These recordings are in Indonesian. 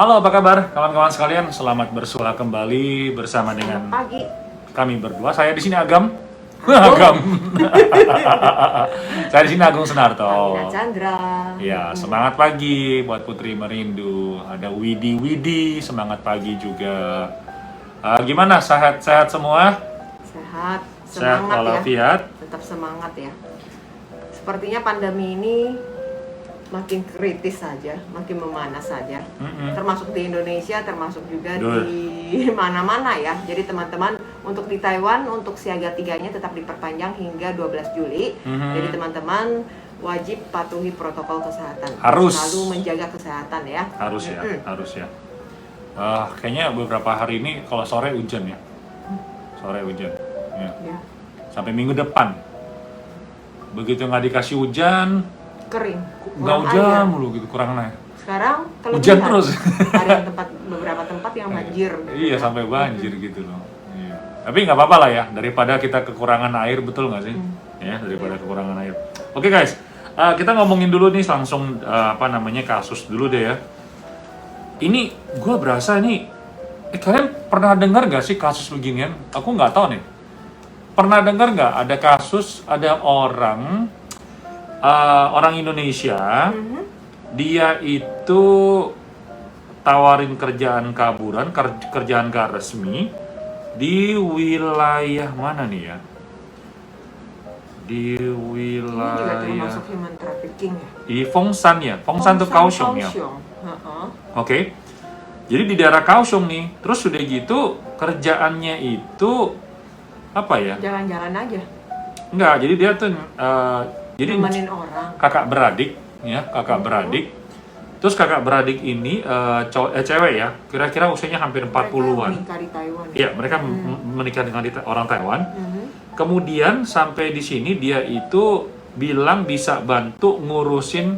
Halo, apa kabar kawan-kawan sekalian? Selamat bersua kembali bersama dengan Pagi. kami berdua. Saya di sini Agam. Agung. Agam. Saya di sini Agung Senarto. Amina Chandra. Ya, semangat pagi buat Putri Merindu. Ada Widi, semangat pagi juga. Gimana? Sehat semua? Sehat, Sehat semangat ya. walafiat. Tetap semangat ya. Sepertinya pandemi ini makin kritis saja, makin memanas saja. Termasuk di Indonesia, termasuk juga di mana-mana ya. Jadi teman-teman, untuk di Taiwan, untuk siaga 3-nya tetap diperpanjang hingga 12 Juli. Jadi teman-teman wajib patuhi protokol kesehatan. Harus. Selalu menjaga kesehatan ya. Harus ya, harus ya. Kayaknya beberapa hari ini kalau sore hujan ya. Sore hujan. Ya. Ya. Sampai minggu depan. Begitu nggak dikasih hujan, Kering. nggak kurang hujan air. mulu gitu, kurang naik. Sekarang kelebihan. Hujan terus. Ada beberapa tempat yang banjir. Iya, sampai banjir gitu loh. Iya. Tapi nggak apa-apa lah ya, daripada kita kekurangan air, betul nggak sih? Ya, daripada kekurangan air. Oke guys, kita ngomongin dulu nih langsung kasus dulu deh ya. Ini gue berasa nih, kalian pernah dengar nggak sih kasus beginian? Aku nggak tahu nih. Pernah dengar nggak ada kasus, ada orang Indonesia, dia itu tawarin kerjaan kaburan, kerjaan gak resmi di wilayah mana nih ya? Di Ini juga wilayah termasuk human trafficking ya. di Fongsan ya, Fongsan tuh Kaohsiung ya. Oke. Jadi di daerah Kaohsiung nih, terus sudah gitu kerjaannya itu apa ya? Jalan-jalan aja. Enggak, jadi dia tuh jadi Nemenin orang. kakak beradik ya, kakak beradik. Terus kakak beradik ini cewek ya, kira-kira usianya hampir 40-an. Mereka menikah di Taiwan. Iya, mereka menikah dengan orang Taiwan. Kemudian sampai di sini dia itu bilang bisa bantu ngurusin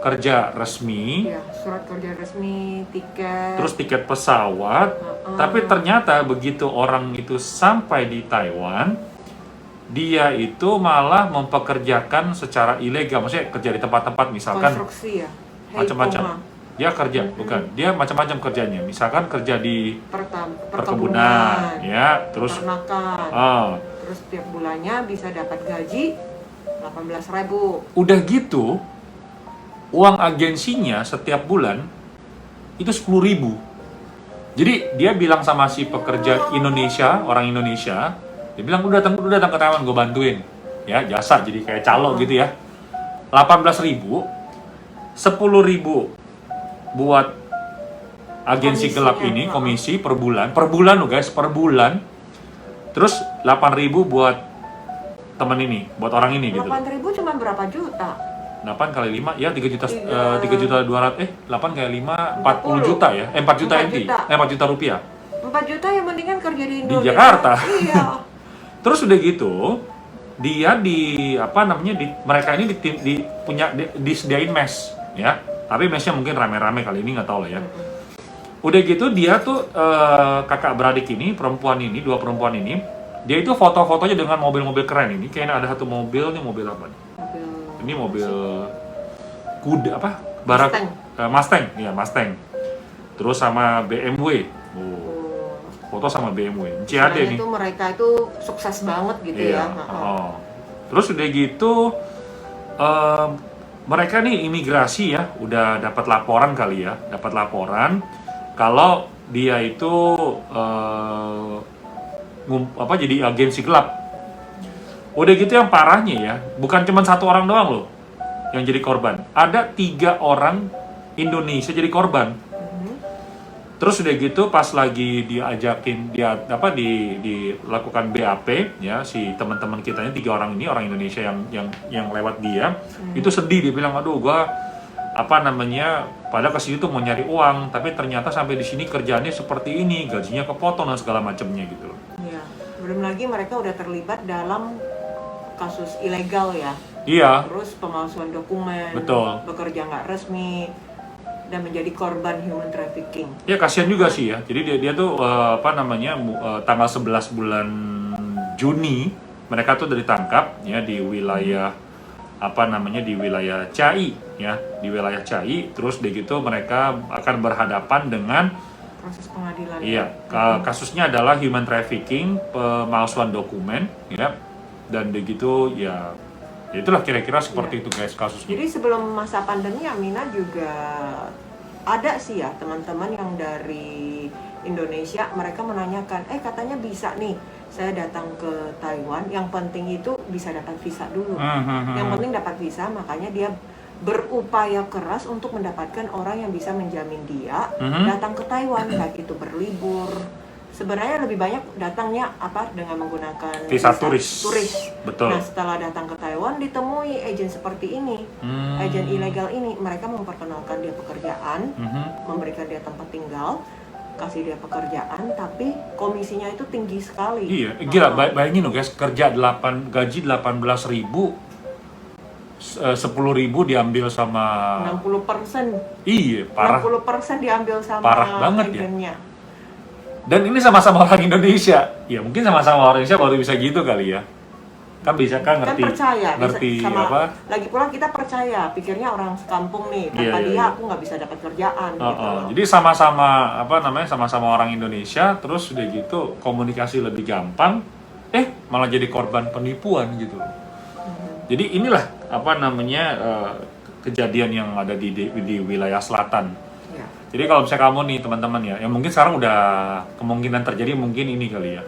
kerja resmi, Ya, surat kerja resmi, tiket. terus tiket pesawat. Tapi ternyata begitu orang itu sampai di Taiwan, dia itu malah mempekerjakan secara ilegal, maksudnya kerja di tempat-tempat misalkan konstruksi ya. macam-macam. Heikoma. Dia kerja, bukan. Dia macam-macam kerjanya. Misalkan kerja di Perkebunan, ya, terus peternakan. Terus tiap bulannya bisa dapat gaji 18.000. udah gitu, uang agensinya setiap bulan itu 10.000. Jadi dia bilang sama si pekerja Indonesia, orang Indonesia, dia bilang udah datang ke Taiwan, gue bantuin, ya jasa jadi kayak calo gitu ya. 18.000, 10.000 buat agensi gelap ini, komisi per bulan loh guys, per bulan. Terus 8.000 buat temen ini, buat orang ini gitu. 8.000 cuma berapa juta? 8 kali 5 ya 3 juta 8 kali 5 40 juta ya 4 juta NT 4 juta rupiah 4 juta yang mendingan kerja di Indonesia. di Jakarta. Iya. Terus udah gitu dia mereka ini disediain mes ya, tapi mesnya mungkin rame-rame kali ini, nggak tahu lah ya. Udah gitu dia tuh kakak beradik ini, dua perempuan ini, dia itu foto-fotonya dengan mobil-mobil keren ini. Kayaknya ada satu mobil, nih mobil apa nih? Ini mobil kuda apa? Mustang, ya Mustang. Terus sama BMW. Foto sama BMW. CAD nih. Itu mereka itu sukses banget gitu ya. Terus udah gitu mereka nih imigrasi ya, udah dapat laporan kali ya, kalau dia itu jadi agensi gelap. Udah gitu yang parahnya ya, bukan cuma satu orang doang loh yang jadi korban. Ada 3 orang Indonesia jadi korban. Terus udah gitu pas lagi diajakin dilakukan BAP ya, si teman-teman kitanya 3 orang ini, orang Indonesia yang lewat dia, itu sedih, dia bilang aduh gua pada kesini tuh mau nyari uang, tapi ternyata sampai di sini kerjaannya seperti ini, gajinya kepotong dan segala macamnya gitu loh. Iya. Belum lagi mereka udah terlibat dalam kasus ilegal ya. Iya. Terus pemalsuan dokumen. Betul. Bekerja nggak resmi dan menjadi korban human trafficking. Ya kasihan juga sih ya. Jadi dia tuh tanggal 11 bulan Juni mereka tuh udah ditangkap ya di wilayah di wilayah Chiayi ya, di wilayah Chiayi. Terus udah gitu mereka akan berhadapan dengan proses pengadilan. iya, kasusnya adalah human trafficking, pemalsuan dokumen ya. Dan begitu ya itulah kira-kira seperti itu guys kasusnya. Jadi sebelum masa pandemi Amina juga ada sih ya teman-teman yang dari Indonesia, mereka menanyakan, katanya bisa nih saya datang ke Taiwan, yang penting itu bisa dapat visa dulu. Yang penting dapat visa, makanya dia berupaya keras untuk mendapatkan orang yang bisa menjamin dia datang ke Taiwan, baik itu berlibur. Sebenarnya lebih banyak datangnya dengan menggunakan visa turis. Betul. Nah, setelah datang ke Taiwan ditemui agen seperti ini, agen ilegal ini, mereka memperkenalkan dia pekerjaan, memberikan dia tempat tinggal, kasih dia pekerjaan, tapi komisinya itu tinggi sekali. Iya, gila, bayangin loh guys, kerja gaji 18.000, 10.000 diambil sama 60%. Iya, parah. 60% diambil sama parah banget agennya. Ya. Dan ini sama-sama orang Indonesia. Ya mungkin sama-sama orang Indonesia baru bisa gitu kali ya. Kan bisa kan ngerti. Kan percaya, ngerti sama, apa? Lagi pula kita percaya, pikirnya orang sekampung nih, tanpa dia aku nggak bisa dapat kerjaan gitu. Jadi sama-sama sama-sama orang Indonesia, terus udah gitu komunikasi lebih gampang, malah jadi korban penipuan gitu. Jadi inilah kejadian yang ada di wilayah selatan. Ya. Jadi kalau misalnya kamu nih teman-teman ya, yang mungkin sekarang udah kemungkinan terjadi mungkin ini kali ya.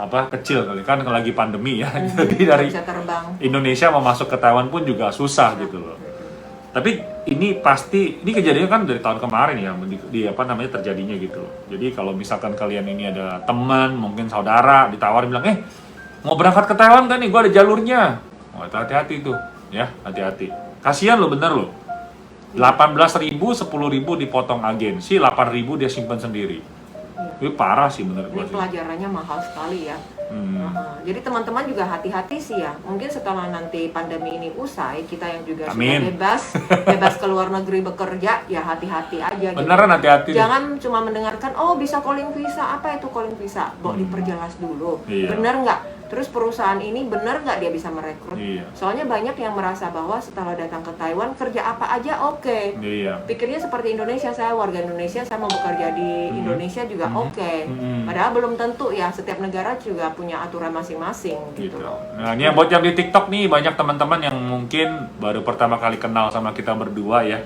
Kecil kali kan lagi pandemi ya. Jadi dari Indonesia mau masuk ke Taiwan pun juga susah gitu loh. Tapi ini kejadiannya kan dari tahun kemarin ya, terjadinya gitu loh. Jadi kalau misalkan kalian ini ada teman, mungkin saudara ditawarin bilang, mau berangkat ke Taiwan kan nih, gue ada jalurnya. Hati-hati tuh, ya, hati-hati. Kasihan lo, bener lo. 18.000, 10.000 dipotong agensi, 8.000 dia simpan sendiri. Ini parah sih menurut gue. Ini pelajarannya mahal sekali ya. Jadi teman-teman juga hati-hati sih ya. Mungkin setelah nanti pandemi ini usai, kita yang juga sudah bebas ke luar negeri bekerja, ya hati-hati aja. Beneran gitu. Hati-hati. Jangan cuma mendengarkan, bisa calling visa. Apa itu calling visa? Diperjelas dulu. Iya. Bener nggak? Terus perusahaan ini bener nggak dia bisa merekrut? Iya. Soalnya banyak yang merasa bahwa setelah datang ke Taiwan kerja apa aja oke. Iya. Pikirnya seperti Indonesia, saya warga Indonesia, saya mau bekerja di Indonesia juga oke. Padahal belum tentu ya, setiap negara juga punya aturan masing-masing gitu loh. Nah ini buat yang di TikTok nih, banyak teman-teman yang mungkin baru pertama kali kenal sama kita berdua ya.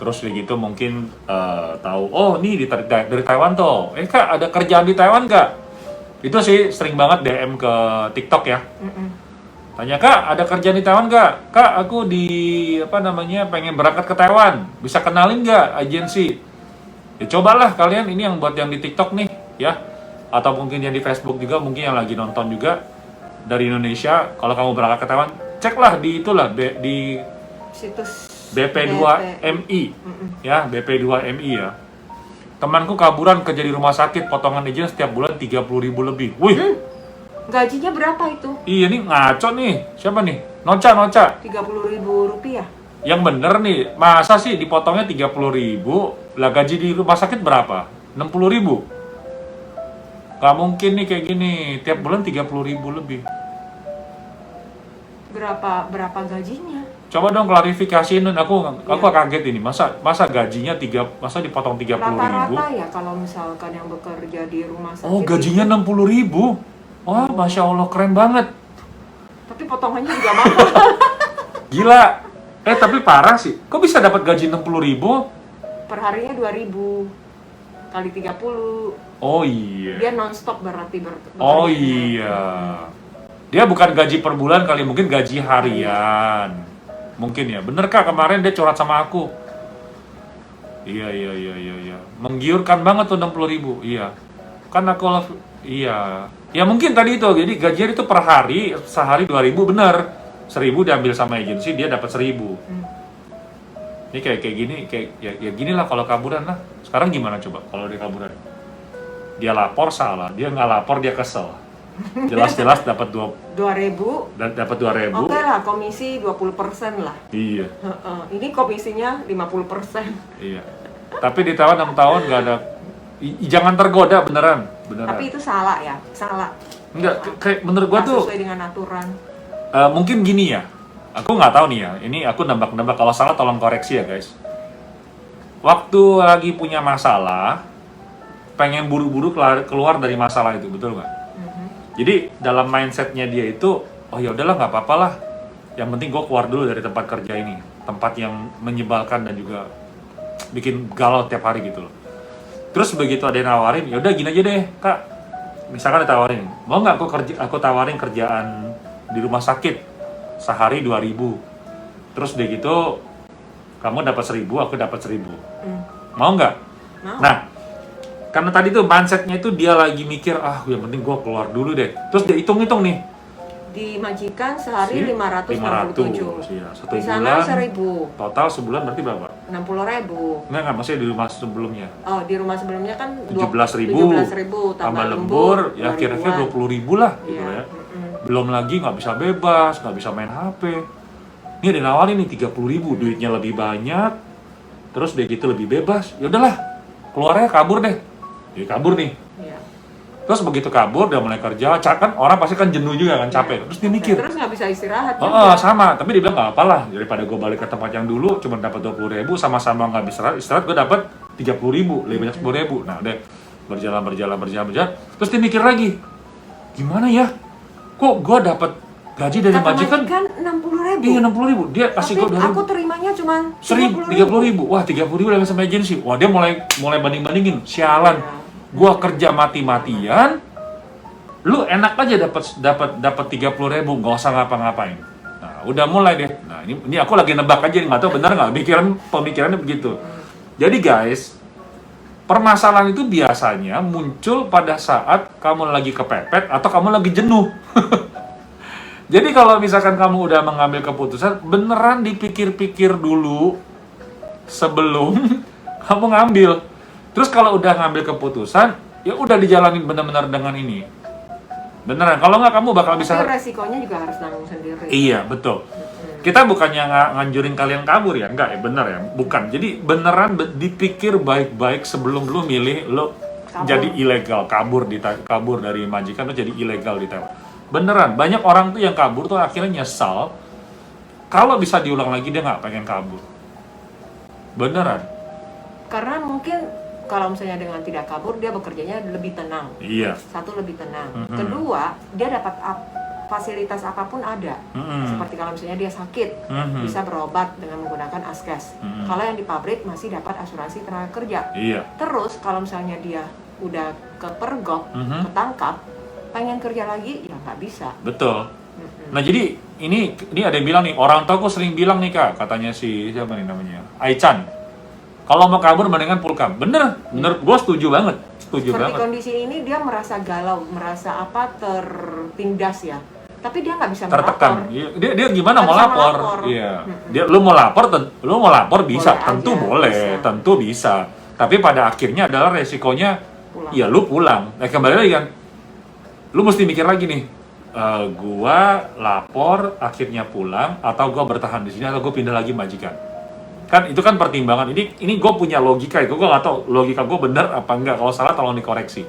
Terus gitu mungkin tahu, nih dari Taiwan tuh. Kak, ada kerjaan di Taiwan nggak? Itu sih sering banget DM ke TikTok ya. Tanya, Kak, ada kerjaan di Taiwan nggak? Kak, aku pengen berangkat ke Taiwan. Bisa kenalin nggak agensi? Ya cobalah kalian, ini yang buat yang di TikTok nih ya. Atau mungkin yang di Facebook juga, mungkin yang lagi nonton juga dari Indonesia. Kalau kamu berangkat ke Taiwan, ceklah di situs BP2MI ya, BP2MI ya. Temanku kaburan kerja di rumah sakit, potongan izin setiap bulan 30.000 lebih. Wih. Gajinya berapa itu? Iya nih, ngaco nih. Siapa nih? Noca. 30.000 rupiah. Yang bener nih, masa sih dipotongnya 30.000, lah gaji di rumah sakit berapa? 60.000. Gak mungkin nih kayak gini, tiap bulan 30.000 lebih. Berapa gajinya? Coba dong klarifikasiin, aku kaget ini. Masa gajinya dipotong 30.000? Rata-rata ya kalau misalkan yang bekerja di rumah sakit. Oh, gajinya 60.000. Wah, Masya Allah, keren banget. Tapi potongannya juga mahal. Gila. Tapi parah sih. Kok bisa dapat gaji 60.000? Per harinya 2.000 kali 30. Oh iya. Dia non-stop berarti Oh iya. Dia bukan gaji per bulan kali, mungkin gaji harian. Mungkin ya. Bener Kak, kemarin dia curhat sama aku. Iya. Menggiurkan banget tuh 60.000. Iya. Kan aku iya. Ya mungkin tadi itu. Jadi gajinya itu per hari, sehari 2.000 bener. 1.000 diambil sama agensi, dia dapat 1.000. Ini kayak gini, ya gini lah kalau kaburan lah. Sekarang gimana coba kalau dia kaburan? Dia lapor salah, dia nggak lapor dia kesel. Jelas-jelas dapat 2.000. Dapat 2.000. Oke lah, komisi 20% lah. Iya. Ini komisinya 50%. Iya. Tapi di Taiwan 6 tahun nggak ada. Jangan tergoda beneran. Tapi itu salah ya, salah. Enggak, kayak menurut gua tuh sesuai dengan aturan. Mungkin gini ya. aku nggak tahu nih ya, ini aku nebak-nebak, kalau salah tolong koreksi ya guys. Waktu lagi punya masalah, pengen buru-buru keluar dari masalah itu, betul nggak? Jadi dalam mindsetnya dia itu, oh ya udahlah nggak apa-apa lah, yang penting gue keluar dulu dari tempat kerja ini, tempat yang menyebalkan dan juga bikin galau tiap hari gitu loh. Terus begitu ada yang nawarin, ya udah gini aja deh kak, misalkan ditawarin, mau nggak aku tawarin kerjaan di rumah sakit sehari 2.000, terus udah gitu kamu dapat 1.000, aku dapat 1.000, mau nggak? Mau. Nah, karena tadi tuh mindsetnya itu dia lagi mikir, yang penting gue keluar dulu deh. Terus dia hitung-hitung nih. Di majikan sehari 567. Iya, satu Di sana bulan 1.000. total sebulan berarti berapa? 60.000. Enggak, maksudnya di rumah sebelumnya. Oh, di rumah sebelumnya kan 17.000 tambah lembur, ya kira-kira 20.000 lah gitu Iya. ya. Belum lagi nggak bisa bebas, nggak bisa main HP. Ini ada nawarin nih 30.000, duitnya lebih banyak, terus dia gitu lebih bebas. Ya udahlah, keluarnya kabur deh. Dia kabur nih. Iya. Terus begitu kabur, dia mulai kerja, kan orang pasti kan jenuh juga kan, capek. Terus dia mikir, Terus nggak bisa istirahat sama, tapi dia bilang nggak apalah, daripada gue balik ke tempat yang dulu cuma dapat 20.000, sama-sama nggak bisa istirahat, gue dapat 30.000, lebih banyak 10.000. Nah udah berjalan, terus dia mikir lagi, gimana ya, kok gue dapat gaji dari majikan 60.000. iya 60.000, dia kasih gue 2.000. Aku terimanya cuma 30.000, wah 30.000 dapat sama agensi, wah dia mulai banding-bandingin, sialan. Gua kerja mati-matian, lu enak aja dapat 30.000, nggak usah ngapa-ngapain. Nah, udah mulai deh. Nah, ini aku lagi nebak aja, nggak tahu benar nggak, pemikirannya begitu. Jadi guys, permasalahan itu biasanya muncul pada saat kamu lagi kepepet atau kamu lagi jenuh. Jadi kalau misalkan kamu udah mengambil keputusan, beneran dipikir-pikir dulu sebelum kamu ngambil. Terus kalau udah ngambil keputusan, ya udah dijalanin benar-benar dengan ini. Beneran, kalau nggak kamu bakal bisa... Tapi resikonya juga harus nanggung sendiri. Iya, betul. Kita bukannya nganjurin kalian kabur ya, enggak ya, bener ya, bukan. Jadi beneran dipikir baik-baik sebelum lu milih, lu jadi ilegal, kabur dari majikan, lu jadi ilegal di Taiwan. Beneran, banyak orang tuh yang kabur tuh akhirnya nyesal. Kalau bisa diulang lagi, dia nggak pengen kabur. Beneran. Karena mungkin kalau misalnya dengan tidak kabur, dia bekerjanya lebih tenang. Iya. Satu, lebih tenang. Kedua, dia dapat fasilitas apapun ada. Seperti kalau misalnya dia sakit, bisa berobat dengan menggunakan askes. Kalau yang di pabrik masih dapat asuransi tenaga kerja. Iya. Terus kalau misalnya dia udah kepergok, ketangkap, pengen kerja lagi, ya nggak bisa. Betul. Nah jadi ini ada yang bilang nih, orang tua sering bilang nih kak, katanya si siapa nih namanya, Aichan. Kalau mau kabur mendingan pulkam. Bener, gue setuju banget. Seperti kondisi ini dia merasa galau, merasa tertindas ya. Tapi dia nggak bisa tertekan. melapor. Dia gimana mau lapor? Iya. Lu mau lapor bisa, tentu boleh, tentu bisa. Tapi pada akhirnya adalah resikonya, ya lu pulang. Kembali lagi kan, lu mesti mikir lagi nih. Gua lapor, akhirnya pulang, atau gua bertahan di sini, atau gua pindah lagi majikan. Kan itu kan pertimbangan. Ini gue punya logika itu, gue nggak tahu logika gue benar apa enggak. Kalau salah tolong dikoreksi.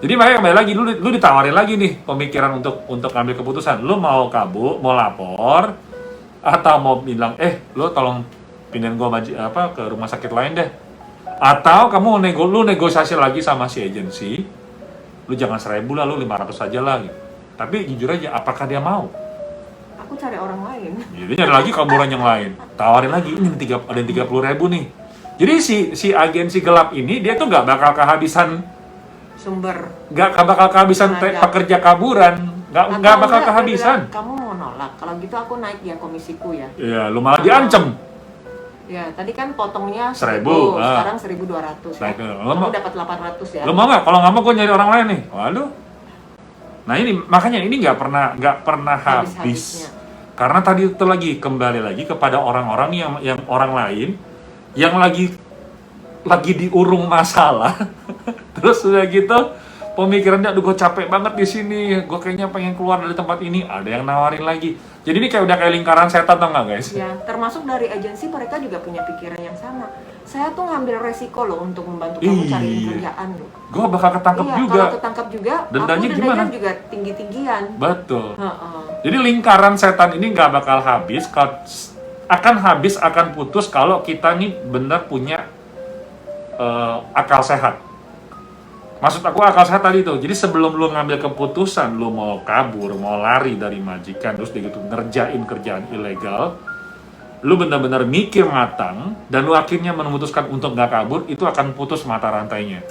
Jadi makanya kembali lagi, lu ditawarin lagi nih pemikiran untuk ambil keputusan. Lu mau kabur, mau lapor, atau mau bilang lu tolong pindahin gue ke rumah sakit lain deh. Atau kamu lu negosiasi lagi sama si agensi, lu jangan 1.000 lah, lu 500 aja lah gitu. Tapi jujur aja, apakah dia mau? Aku cari orang lain. Jadi nyari lagi kaburan yang lain. Tawarin lagi, ini ada yang 30.000 nih. Jadi si agensi gelap ini, dia tuh nggak bakal kehabisan sumber. Nggak bakal kehabisan pekerja kaburan. Nggak bakal kehabisan. Bilang, kamu mau nolak, kalau gitu aku naik ya komisiku ya. Iya, lu malah diancem. Ya, tadi kan potongnya 1.000, sekarang 1.200 ya. Kamu dapat 800 ya. Lu mau nggak? Kalau nggak mau, gue nyari orang lain nih. Waduh. Nah ini makanya ini nggak pernah habis. Karena tadi itu kembali lagi kepada orang-orang yang orang lain yang lagi diurung masalah. Terus udah gitu pemikirannya, aduh gue capek banget di sini, gue kayaknya pengen keluar dari tempat ini. Ada yang nawarin lagi. Jadi ini udah kayak lingkaran setan, tau nggak guys? Ya, termasuk dari agensi mereka juga punya pikiran yang sama. saya tuh ngambil resiko loh untuk membantu kamu cari kerjaan loh. Gue bakal ketangkep juga. Kalau ketangkep juga, dendanya aku gimana? juga tinggi-tinggian. Betul. Jadi lingkaran setan ini nggak bakal habis, akan putus kalau kita nih benar punya akal sehat. Maksud aku akal sehat tadi tuh. Jadi sebelum lu ngambil keputusan, lu mau kabur, mau lari dari majikan, terus dia gitu ngerjain kerjaan ilegal, lu benar-benar mikir matang, dan lu akhirnya memutuskan untuk nggak kabur, itu akan putus mata rantainya.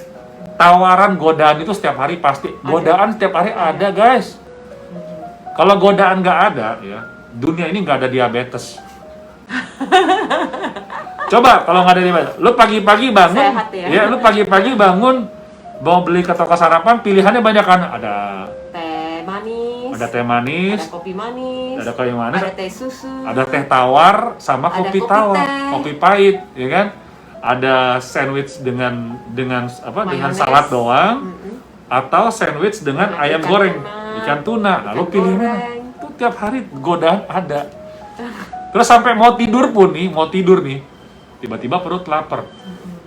Tawaran godaan itu setiap hari pasti, godaan setiap hari ada guys. Kalau godaan nggak ada, ya dunia ini nggak ada diabetes. Coba kalau nggak ada diabetes, lu pagi-pagi bangun, sehat ya? Lu pagi-pagi bangun, mau beli ke toko sarapan, pilihannya banyak kan, ada teh manis, ada kopi manis, ada teh susu, ada teh tawar sama ada kopi tawar, kopi pahit, ya kan? Ada sandwich dengan salad doang, atau sandwich dengan ayam goreng, ikan tuna. Lalu pilih mana? Itu tiap hari godaan ada. Terus sampai mau tidur nih, tiba-tiba perut lapar.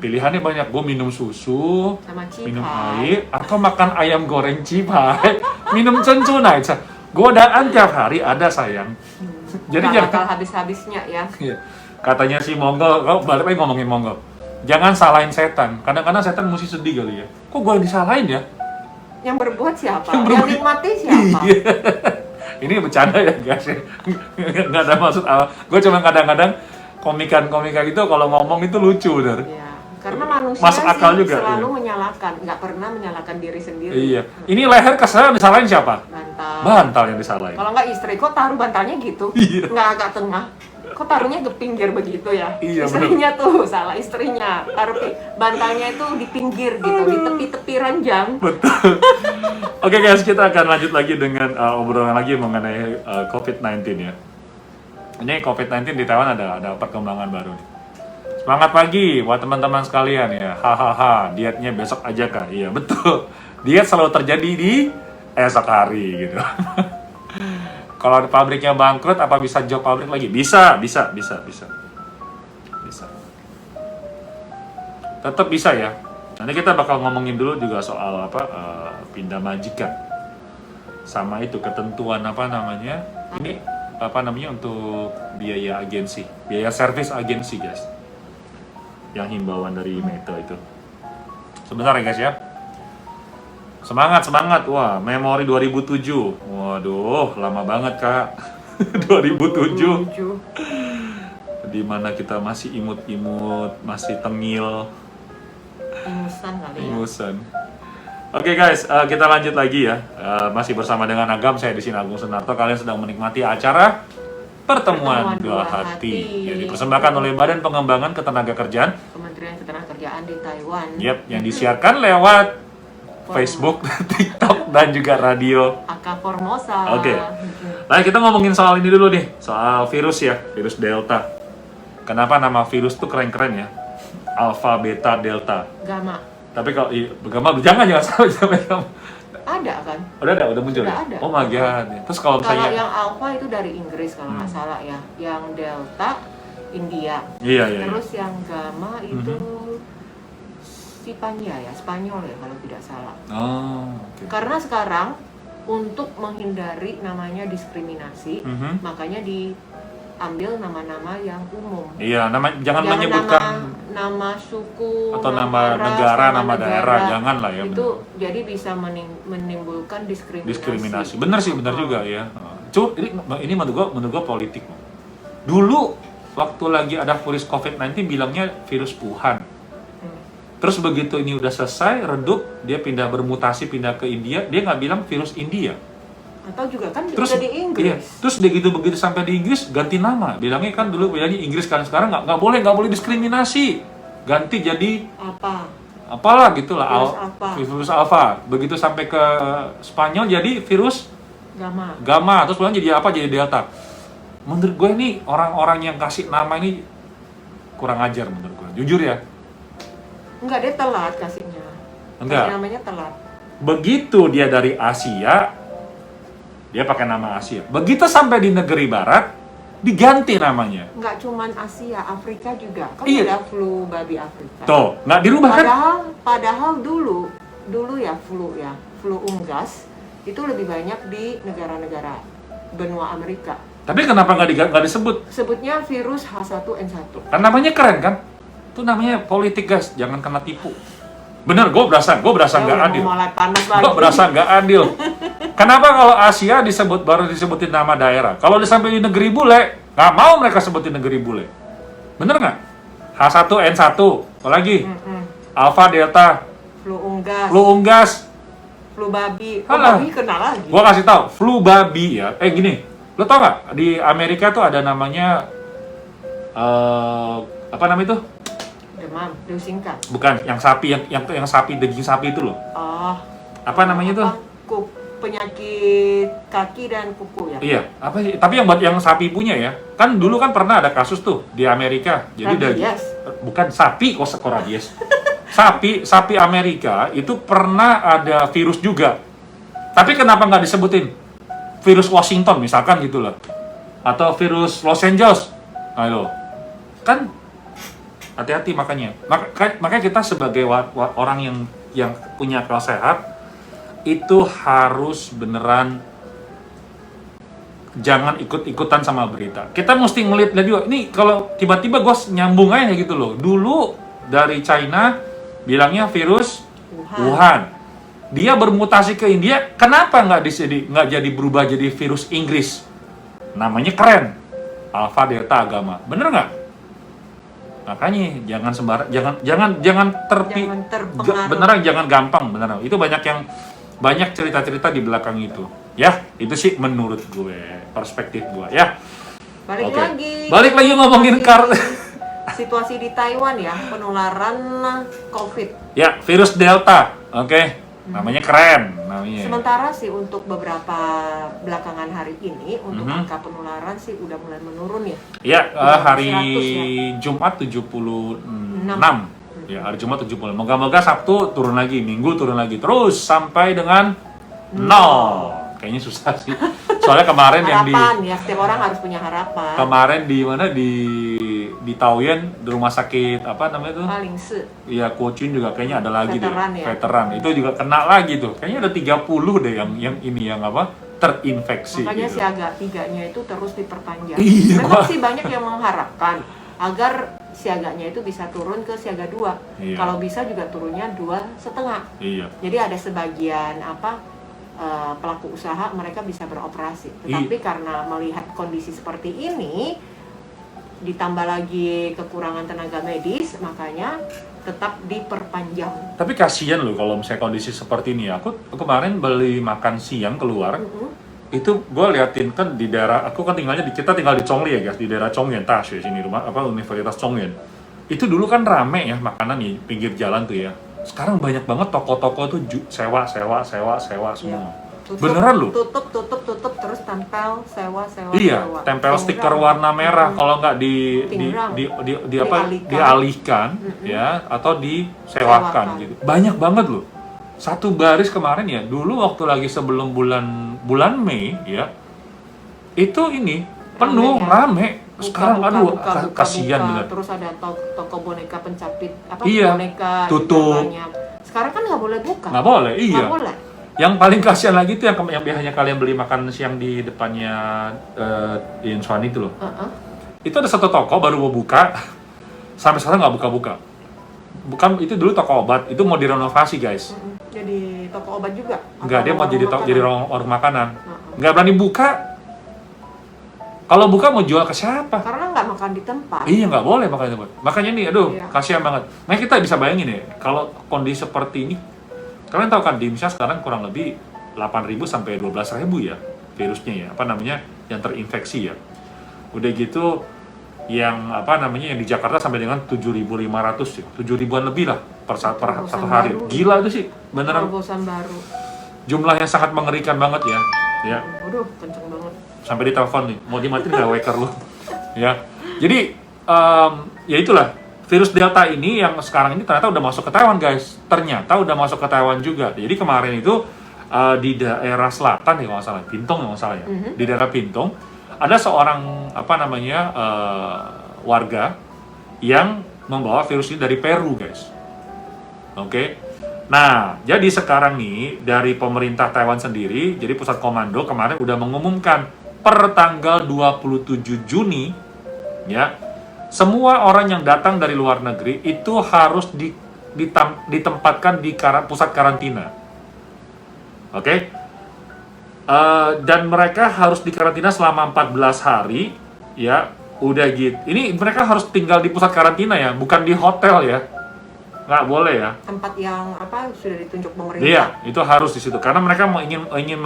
Pilihannya banyak, gue minum susu, minum air, atau makan ayam goreng cipai, minum cencuna. Godaan tiap hari ada sayang. Jadi jangan bakal habis-habisnya ya. Katanya si Mongol, kalau balik lagi ngomongin Mongol, jangan salahin setan. Kadang-kadang setan mesti sedih kali ya. Kok gue yang disalahin ya? Yang berbuat siapa? Yang nikmati siapa? Ini bercanda ya guys, nggak ada maksud apa. Gue cuma kadang-kadang komikan gitu kalau ngomong itu lucu bener. Iya, karena manusia masuk akal juga, selalu menyalahkan, nggak pernah menyalahkan diri sendiri. Iya. Ini leher kesel disalahin siapa? Bantal yang disalahin. Kalau nggak istri, kok taruh bantalnya gitu? Iya. Nggak agak tengah. Kok taruhnya ke pinggir begitu ya? Iya, istrinya tuh salah, istrinya taruh bantalnya itu di pinggir gitu, di tepi-tepi ranjang. Betul. Oke guys, kita akan lanjut lagi dengan obrolan lagi mengenai COVID-19 ya. Ini COVID-19 di Taiwan ada perkembangan baru nih. Semangat pagi buat teman-teman sekalian ya. Hahaha, dietnya besok aja kah? Iya, betul. Diet selalu terjadi di esok hari gitu. Kalau pabriknya bangkrut, apa bisa job pabrik lagi? Bisa. Tetap bisa ya. Nanti kita bakal ngomongin dulu juga soal pindah majikan. Sama itu ketentuan ini untuk biaya agensi, biaya service agensi guys. Yang himbauan dari Meta itu. Sebentar ya guys ya. Semangat. Wah, memori 2007. Waduh, lama banget Kak. 2007. Dimana kita masih imut-imut, masih tengil. Ingusan kali ya. Ingusan. Oke guys, kita lanjut lagi ya. Masih bersama dengan Agam, saya di sini Agung Sunarto. Kalian sedang menikmati acara Pertemuan Dua Hati. Yang dipersembahkan oleh Badan Pengembangan Ketenagakerjaan Kementerian Ketenagakerjaan di Taiwan. Yang disiarkan lewat Facebook, TikTok, dan juga radio. AK Formosa. Oke. Nah, kita ngomongin soal ini dulu nih, soal virus ya, virus Delta. Kenapa nama virus tuh keren-keren ya? Alpha, Beta, Delta. Gamma. Tapi kalau Gamma, jangan salah sampai Gamma. Ada kan? Udah muncul ya? Ada. Oh my god. Terus kalau misalnya yang Alpha itu dari Inggris kalau nggak salah ya. Yang Delta India. Iya. Terus yang Gamma itu Spanyol ya kalau tidak salah. Oh, okay. Karena sekarang untuk menghindari namanya diskriminasi, makanya diambil nama-nama yang umum. Iya, jangan menyebutkan nama suku atau nama negara, nama daerah, jangan lah ya. Itu bener. Jadi bisa menimbulkan diskriminasi. Bener juga ya. Ini menurut gua politik. Dulu waktu lagi ada virus COVID-19 bilangnya virus Wuhan. Terus begitu ini udah selesai, redup, dia pindah ke India, dia nggak bilang virus India. Atau juga kan terus di Inggris. Iya, terus begitu sampai di Inggris ganti nama. Bilangnya kan dulu bilangnya Inggris, kan sekarang nggak boleh diskriminasi. Ganti jadi apalah gitulah, virus Alpha. Begitu sampai ke Spanyol jadi virus Gamma. Terus pulang jadi apa? Jadi Delta. Menurut gue ini orang-orang yang kasih nama ini kurang ajar menurut gue. Jujur ya. Enggak, dia telat kasihnya. Enggak. Namanya telat. Begitu dia dari Asia, dia pakai nama Asia. Begitu sampai di negeri barat, diganti namanya. Nggak cuman Asia, Afrika juga. Kan Iya. ada flu babi Afrika. Tuh, nggak dirubah kan? Padahal dulu ya flu unggas itu lebih banyak di negara-negara benua Amerika. Tapi kenapa nggak disebut? Sebutnya virus H1N1. Kan namanya keren kan? Itu namanya politik guys, jangan kena tipu. Bener, gue berasa nggak adil. Mulai panas lagi. Gue berasa nggak adil. Kenapa kalau Asia baru disebutin nama daerah? Kalau sampai di negeri bule, nggak mau mereka sebutin negeri bule. Bener nggak? H1N1, apalagi? Alpha, Delta, Flu unggas, flu babi. Alah. Babi kena lagi. Gua kasih tahu, flu babi ya. Gini, lo tau nggak di Amerika tuh ada namanya apa namanya itu? Demam, singkat. Bukan, yang sapi yang sapi daging sapi itu loh. Oh. Apa namanya tuh? Penyakit kaki dan kuku ya. Iya, apa sih? Tapi yang sapi punya ya. Kan dulu kan pernah ada kasus tuh di Amerika. Jadi Rabies. bukan sapi kok rabies. Sapi Amerika itu pernah ada virus juga. Tapi kenapa nggak disebutin virus Washington misalkan gitu loh, atau virus Los Angeles? Ayo, kan hati-hati makanya. Makanya kita sebagai orang yang punya akal sehat itu harus beneran jangan ikut-ikutan sama berita. Kita mesti ngeliat juga. Ini kalau tiba-tiba gue nyambung aja gitu loh. Dulu dari China bilangnya virus Wuhan. Dia bermutasi ke India. Kenapa nggak jadi berubah jadi virus Inggris? Namanya keren. Alpha, Delta, Gamma. Bener nggak? Makanya jangan terpengaruh. Beneran jangan gampang beneran. Itu banyak cerita-cerita di belakang itu. Ya, itu sih menurut gue, perspektif gue ya. Balik lagi ngomongin situasi di Taiwan ya, penularan COVID. Ya, virus Delta. Oke. Namanya keren namanya. Sementara sih untuk beberapa belakangan hari ini untuk angka penularan sih udah mulai menurun ya. Ya, hari 100 ya. Jumat 76. Ya, hari Jumat 70. Moga-moga Sabtu turun lagi, Minggu turun lagi, terus sampai dengan 0. Kayaknya susah sih. Soalnya kemarin harapan ya, setiap orang harus punya harapan. Kemarin di mana di Taoyuan, di rumah sakit apa namanya tuh? Lingsi. Iya, Kuochin juga kayaknya ada lagi veteran deh. Ya. Veteran. Itu juga kena lagi tuh. Kayaknya ada 30 deh yang apa? Terinfeksi. Makanya gitu. siaga 3-nya itu terus diperpanjang. Iya, memang sih banyak yang mengharapkan agar siaganya itu bisa turun ke siaga 2. Iya. Kalau bisa juga turunnya 2,5. Iya. Jadi ada sebagian pelaku usaha mereka bisa beroperasi. Tetapi karena melihat kondisi seperti ini, ditambah lagi kekurangan tenaga medis, makanya tetap diperpanjang. Tapi kasihan loh kalau misalnya kondisi seperti ini. Aku kemarin beli makan siang keluar. Itu gue liatin kan di daerah, kita tinggal di Chongli ya guys, di daerah Chongyan, Tashi sini rumah Universitas Chongyan. Itu dulu kan rame ya makanan di pinggir jalan tuh ya. Sekarang banyak banget toko-toko tuh sewa semua. Ya. Beneran loh. Tutup terus tempel sewa. Iya, tempel stiker warna merah. Kalau nggak dialihkan ya, atau disewakan gitu. Banyak banget loh. Satu baris kemarin ya, dulu waktu lagi sebelum bulan Mei ya, itu ini penuh rame. Sekarang kasihan bener. Terus ada toko boneka pencapit iya, boneka tutup. Sekarang kan nggak boleh buka. Nggak boleh, iya. Nggak boleh. Yang paling kasihan lagi itu yang biasanya kalian beli makan siang di depannya Insuan itu loh. Itu ada satu toko baru mau buka, sampai sekarang nggak buka-buka. Bukan, itu dulu toko obat, itu mau direnovasi guys. Jadi toko obat juga? Enggak, dia mau jadi warung makanan. Nggak berani buka. Kalau buka mau jual ke siapa? Karena nggak makan di tempat. Iya, nggak boleh makan di tempat. Makanya nih, aduh, iya. Kasihan banget. Nah, kita bisa bayangin ya, kalau kondisi seperti ini, kalian tahu kan di Indonesia sekarang kurang lebih 8.000 sampai 12.000 ya virusnya ya, yang terinfeksi ya. Udah gitu, yang di Jakarta sampai dengan 7.500 ya, 7.000-an lebih lah per satu hari. Gila itu sih, beneran. Terobosan baru. Jumlah yang sangat mengerikan banget ya. Ya. Waduh, kenceng banget. Sampai ditelepon nih, mau dimatiin nggak waker lu? Ya, jadi ya itulah virus Delta ini yang sekarang ini ternyata udah masuk ke Taiwan guys. Ternyata udah masuk ke Taiwan juga. Jadi kemarin itu di daerah selatan ya kalau nggak salah, Pintong ya kalau nggak salah ya. Di daerah Pintong ada seorang warga yang membawa virus ini dari Peru, guys. Oke. Nah, jadi sekarang nih dari pemerintah Taiwan sendiri, jadi pusat komando kemarin udah mengumumkan per tanggal 27 Juni ya, semua orang yang datang dari luar negeri itu harus ditempatkan di pusat karantina. Oke. Dan mereka harus dikarantina selama 14 hari ya. Udah gitu. Ini mereka harus tinggal di pusat karantina ya, bukan di hotel ya. Nggak boleh ya. Tempat yang sudah ditunjuk pemerintah. Iya, itu harus di situ karena mereka ingin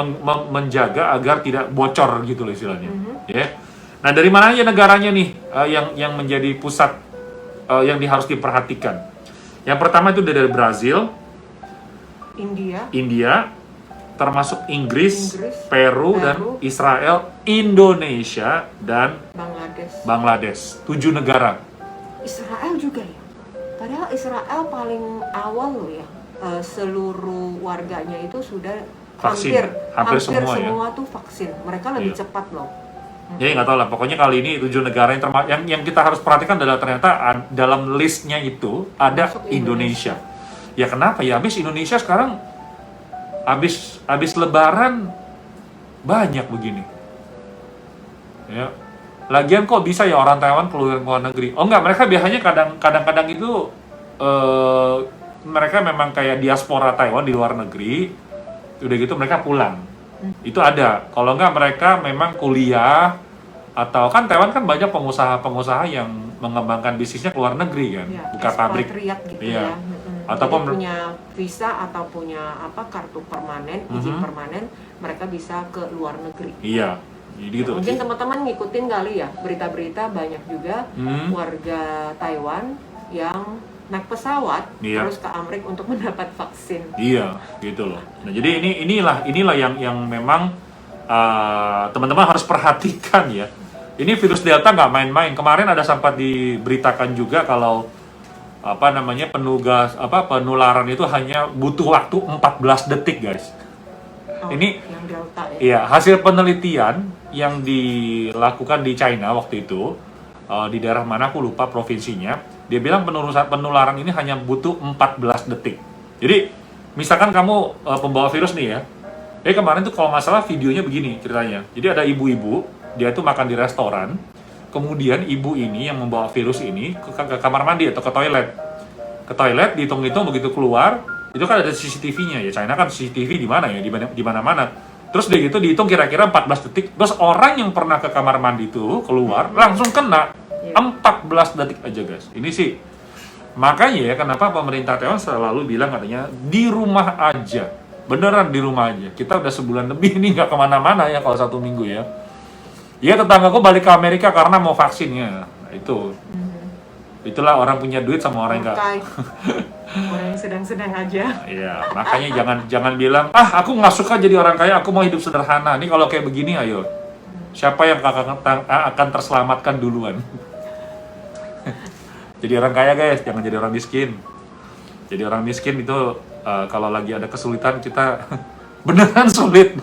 menjaga agar tidak bocor gitu loh istilahnya. Ya. Nah, dari mana aja negaranya nih yang menjadi pusat yang harus diperhatikan? Yang pertama itu dari Brazil, India, termasuk Inggris, Peru, dan Israel, Indonesia, dan Bangladesh. 7 negara. Israel juga ya? Padahal Israel paling awal loh ya, seluruh warganya itu sudah vaksin. Hampir semua tuh vaksin. Mereka lebih cepat loh. Jadi nggak tahu lah, pokoknya kali ini 7 negara yang kita harus perhatikan adalah ternyata dalam listnya itu ada Indonesia. Ya kenapa ya? Habis Indonesia sekarang habis Lebaran banyak begini. Ya. Lagian kok bisa ya orang Taiwan keluar negeri? Oh enggak, mereka biasanya kadang-kadang itu mereka memang kayak diaspora Taiwan di luar negeri. Udah gitu mereka pulang. Itu ada. Kalau enggak mereka memang kuliah atau kan Taiwan kan banyak pengusaha-pengusaha yang mengembangkan bisnisnya keluar negeri kan, ya, buka pabrik. Gitu iya. Ya. Ataupun punya visa atau punya kartu permanen, izin permanen, mereka bisa ke luar negeri. Iya. Jadi gitu. Mungkin teman-teman ngikutin kali ya berita-berita banyak juga warga Taiwan yang naik pesawat terus ke Amerika untuk mendapat vaksin. Iya, gitu loh. Nah, jadi inilah yang memang teman-teman harus perhatikan ya. Ini virus Delta nggak main-main. Kemarin ada sempat diberitakan juga kalau penularan itu hanya butuh waktu 14 detik, guys. Ini yang Delta ya. Iya, hasil penelitian yang dilakukan di China waktu itu di daerah mana aku lupa provinsinya, dia bilang penularan ini hanya butuh 14 detik. Jadi, misalkan kamu pembawa virus nih ya. Kemarin tuh kalau nggak salah videonya begini ceritanya. Jadi ada ibu-ibu, dia tuh makan di restoran, kemudian ibu ini yang membawa virus ini ke kamar mandi atau ke toilet. Ke toilet, dihitung-hitung begitu keluar, itu kan ada CCTV-nya ya. China kan CCTV di mana ya? Di mana-mana. Terus dia gitu dihitung kira-kira 14 detik. Terus orang yang pernah ke kamar mandi itu keluar langsung kena 14 detik aja, guys. Ini sih makanya ya kenapa pemerintah Taiwan selalu bilang katanya di rumah aja. Beneran di rumah aja. Kita udah sebulan lebih ini nggak kemana-mana ya kalau 1 minggu ya. Ya tetanggaku balik ke Amerika karena mau vaksinnya. Nah, itu. Itulah orang punya duit sama orang yang nggak. Orang yang sedang-sedang aja. Iya, makanya jangan bilang, aku nggak suka jadi orang kaya, aku mau hidup sederhana. Ini kalau kayak begini, ayo. Siapa yang akan terselamatkan duluan? Jadi orang kaya, guys, jangan jadi orang miskin. Jadi orang miskin itu kalau lagi ada kesulitan kita beneran sulit.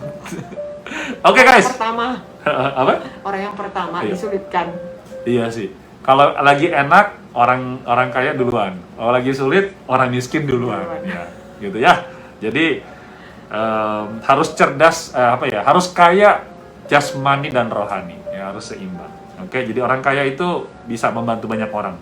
Oke, guys. Pertama. Apa? Orang yang pertama disulitkan. Iya sih. Kalau lagi enak orang kaya duluan. Kalau lagi sulit orang miskin duluan. Ya, gitu ya. Jadi harus cerdas harus kaya jasmani dan rohani. Ya, harus seimbang. Oke, jadi orang kaya itu bisa membantu banyak orang.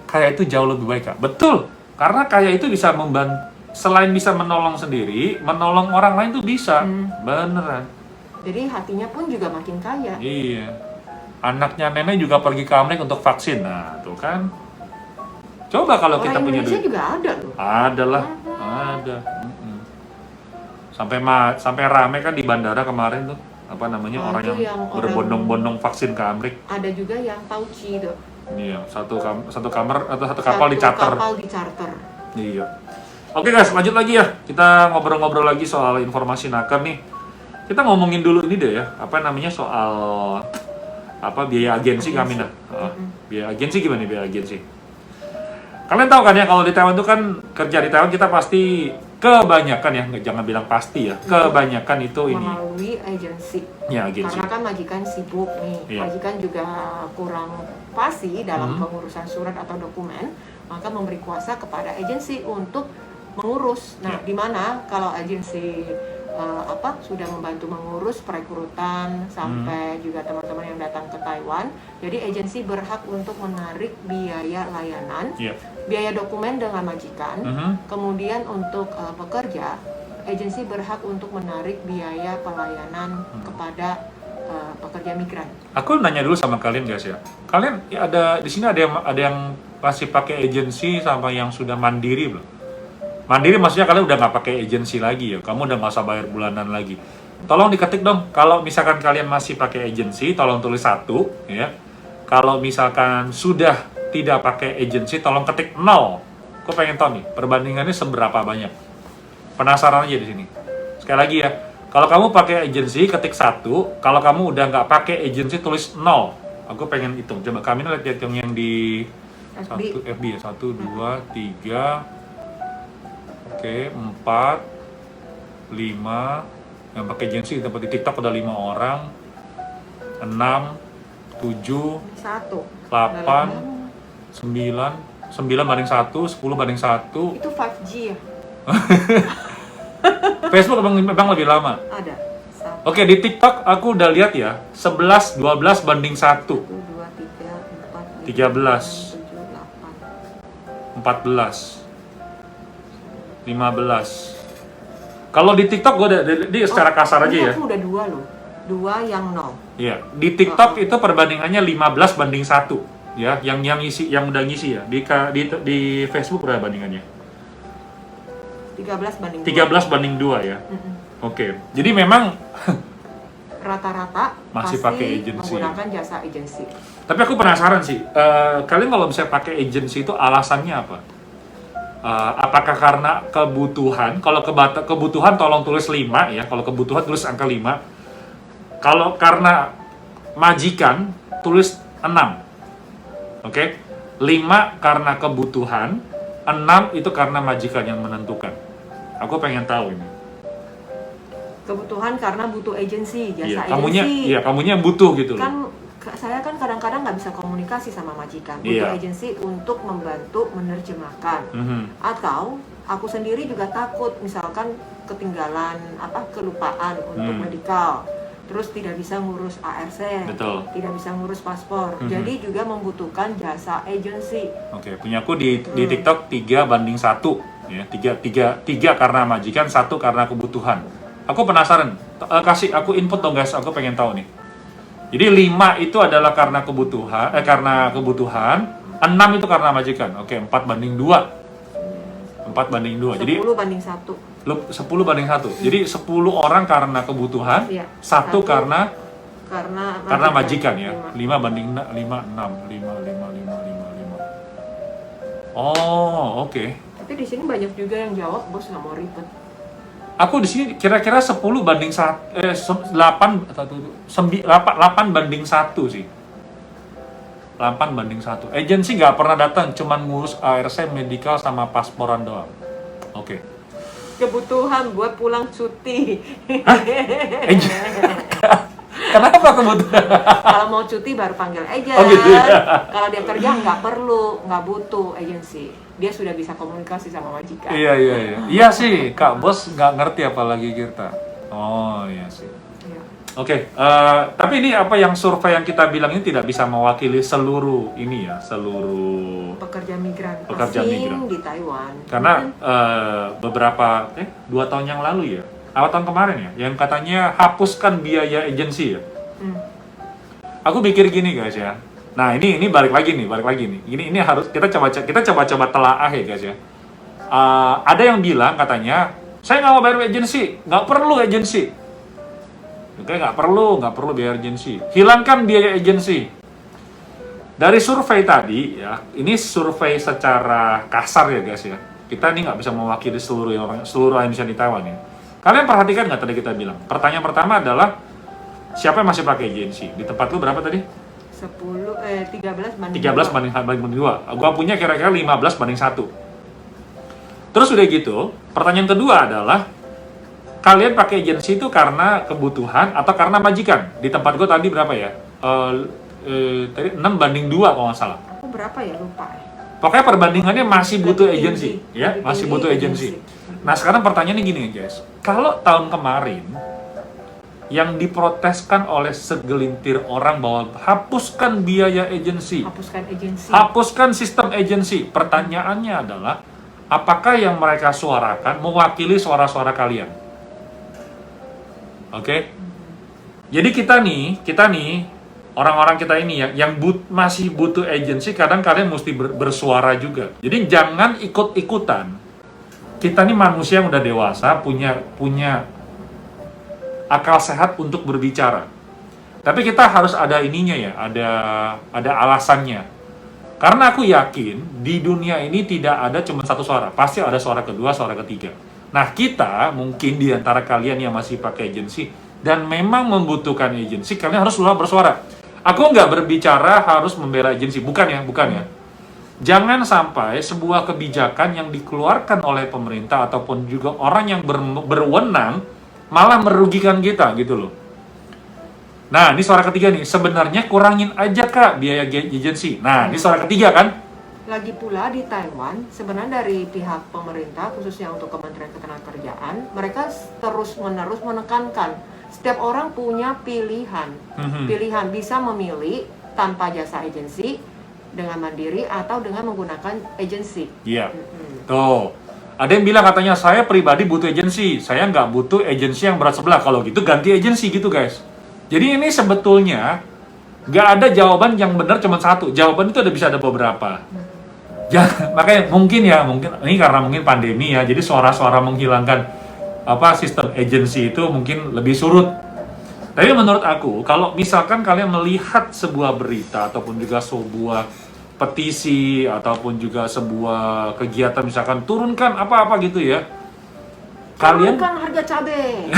Kaya itu jauh lebih baik, Kak. Betul. Karena kaya itu bisa membantu, selain bisa menolong sendiri, menolong orang lain tuh bisa. Beneran. Jadi hatinya pun juga makin kaya. Iya. Anaknya nenek juga pergi ke Amerika untuk vaksin. Nah, tuh kan. Coba kalau kita punya duit. Orang Indonesia juga ada loh. Ada lah. Ada. Sampai rame kan di bandara kemarin tuh. Orang yang berbondong-bondong vaksin ke Amerika. Ada juga yang Fauci tuh. Iya, satu kamar atau satu kapal di charter. Iya. Oke guys, lanjut lagi ya. Kita ngobrol-ngobrol lagi soal informasi nakar nih. Kita ngomongin dulu ini deh ya. Soal biaya agensi kami dah. Biaya agensi gimana nih biaya agensi? Kalian tahu kan ya kalau di Taiwan itu kan kerja di Taiwan kita pasti kebanyakan ya, jangan bilang pasti ya, kebanyakan itu ini. Melalui agensi. Ya, agensi. Karena kan majikan sibuk nih, majikan juga kurang pasti dalam pengurusan surat atau dokumen, maka memberi kuasa kepada agensi untuk mengurus. Nah, di mana kalau agensi sudah membantu mengurus perekrutan sampai juga teman-teman yang datang ke Taiwan, jadi agensi berhak untuk menarik biaya layanan, biaya dokumen dengan majikan. Kemudian untuk pekerja, agensi berhak untuk menarik biaya pelayanan kepada pekerja migran. Aku nanya dulu sama kalian guys ya. Kalian ada di sini ada yang masih pakai agensi sama yang sudah mandiri belum? Mandiri maksudnya kalian udah nggak pakai agensi lagi ya, kamu udah nggak usah bayar bulanan lagi. Tolong diketik dong, kalau misalkan kalian masih pakai agensi, tolong tulis 1 ya. Kalau misalkan sudah tidak pakai agensi, tolong ketik 0. Aku pengen tahu nih, perbandingannya seberapa banyak. Penasaran aja di sini. Sekali lagi ya, kalau kamu pakai agensi, ketik 1. Kalau kamu udah nggak pakai agensi, tulis 0. Aku pengen hitung. Coba kami lihat yang di FB ya, 1, 2, 3. Oke, 4, 5, yang pakai agensi tempat di TikTok udah 5 orang, 6, 7, 8, 9 banding 1, 10 banding 1. Itu 5G ya? Facebook memang lebih lama. Ada. Oke, di TikTok aku udah lihat ya, 11, 12 banding 1. 1, 2, 3, 4, 13, 7, 8. 14, 15. Kalau di TikTok gue di secara kasar aja ya. Aku udah 2 loh. 2 yang 0. Iya, di TikTok itu perbandingannya 15 banding 1. Ya, yang udah ngisi ya. Di Facebook berapa bandingannya? 13 banding 2. 13 banding 2 ya. Oke. Jadi memang rata-rata masih pakai agensi. Menggunakan jasa agensi. Tapi aku penasaran sih, kalian kalau bisa pakai agensi itu alasannya apa? Apakah karena kebutuhan? Kalau kebutuhan tolong tulis 5 ya. Kalau kebutuhan tulis angka 5. Kalau karena majikan tulis 6. Oke? 5 karena kebutuhan, 6 itu karena majikan yang menentukan. Aku pengen tahu ini. Kebutuhan karena butuh agensi, jasa agensi. Kamunya yang butuh gitu loh. Kan saya kan kadang-kadang nggak bisa komunikasi sama majikan, butuh agensi untuk membantu menerjemahkan. Atau aku sendiri juga takut misalkan ketinggalan kelupaan untuk medikal, terus tidak bisa ngurus ARC, tidak bisa ngurus paspor, jadi juga membutuhkan jasa agensi. Oke, punyaku di TikTok 3 banding 1 ya, 3 karena majikan, 1 karena kebutuhan. Aku penasaran, kasih aku input dong guys, aku pengen tahu nih. Jadi 5 itu adalah karena kebutuhan, 6 itu karena majikan. Oke, 4 banding 2. 4 banding 2. 10 Jadi banding 1. 10 banding 1. Jadi 10 orang karena kebutuhan, 1 karena majikan ya. 5 banding 5, 6, 5. Oh, oke. Tapi di sini banyak juga yang jawab, bos nggak mau ribet. Aku di sini kira-kira 10 banding 8 banding 1 sih. 8 banding 1. Agensi nggak pernah datang, cuman ngurus ARC, medikal sama pasporan doang. Oke. Kebutuhan buat pulang cuti. Kenapa kebutuhan? Kalau mau cuti baru panggil agen. Oh, gitu ya? Kalau dia kerja nggak perlu, nggak butuh agensi. Dia sudah bisa komunikasi sama majikan. Iya. Iya sih, Kak Bos nggak ngerti apalagi kita. Oh iya sih. Iya. Oke, tapi ini apa yang survei yang kita bilang ini tidak bisa mewakili seluruh ini ya, seluruh pekerja migran di Taiwan. Karena beberapa 2 tahun yang lalu ya, awal tahun kemarin ya, yang katanya hapuskan biaya agensi ya. Aku mikir gini guys ya. Nah ini balik lagi nih. Ini harus kita coba telaah ya guys ya. Ada yang bilang katanya saya nggak mau bayar agensi, nggak perlu agensi. Oke, nggak perlu bayar agensi. Hilangkan biaya agensi. Dari survei tadi ya, ini survei secara kasar ya guys ya. Kita ini nggak bisa mewakili seluruh Indonesia di Taiwan ya. Kalian perhatikan nggak tadi kita bilang? Pertanyaan pertama adalah siapa yang masih pakai agensi? Di tempat lu berapa tadi? 13 banding 2. Gua punya kira-kira 15 banding 1. Terus udah gitu, pertanyaan kedua adalah, kalian pakai agensi itu karena kebutuhan atau karena majikan? Di tempat gue tadi berapa ya? Tadi 6:2 kalau nggak salah. Aku berapa ya, lupa ya. Pokoknya perbandingannya masih butuh Lebih agensi, tinggi. ya, Lebih masih tinggi butuh agensi. agensi. Nah sekarang pertanyaannya gini guys, kalau tahun kemarin yang diproteskan oleh segelintir orang bahwa hapuskan biaya agensi, Hapuskan agensi. hapuskan sistem agensi, pertanyaannya adalah, apakah yang mereka suarakan mewakili suara-suara kalian? Oke? Jadi kita nih, orang-orang kita ini yang masih butuh agensi, kadang kalian mesti bersuara juga. Jadi jangan ikut-ikutan. Kita nih manusia yang udah dewasa, punya akal sehat untuk berbicara. Tapi kita harus ada ininya ya, ada alasannya. Karena aku yakin di dunia ini tidak ada cuma satu suara, pasti ada suara kedua, suara ketiga. Nah kita mungkin di antara kalian yang masih pakai agensi dan memang membutuhkan agensi, kalian harus selalu bersuara. Aku nggak berbicara harus membela agensi, bukan ya. Jangan sampai sebuah kebijakan yang dikeluarkan oleh pemerintah ataupun juga orang yang berwenang malah merugikan kita gitu loh. Nah, ini suara ketiga nih, sebenarnya kurangin aja Kak biaya agensi. Nah, ini suara ketiga kan? Lagi pula di Taiwan, sebenarnya dari pihak pemerintah, khususnya untuk Kementerian Ketenagakerjaan, mereka terus-menerus menekankan setiap orang punya pilihan. Pilihan bisa memilih tanpa jasa agensi, dengan mandiri, atau dengan menggunakan agensi. Iya. Tuh. Ada yang bilang katanya, saya pribadi butuh agensi. Saya nggak butuh agensi yang berat sebelah. Kalau gitu ganti agensi gitu guys. Jadi ini sebetulnya nggak ada jawaban yang benar cuma satu. Jawaban itu bisa ada beberapa. Ya, makanya mungkin ini karena mungkin pandemi ya. Jadi suara-suara menghilangkan sistem agensi itu mungkin lebih surut. Tapi menurut aku, kalau misalkan kalian melihat sebuah berita ataupun juga sebuah petisi ataupun juga sebuah kegiatan, misalkan turunkan apa-apa gitu ya, kalian turunkan harga cabai.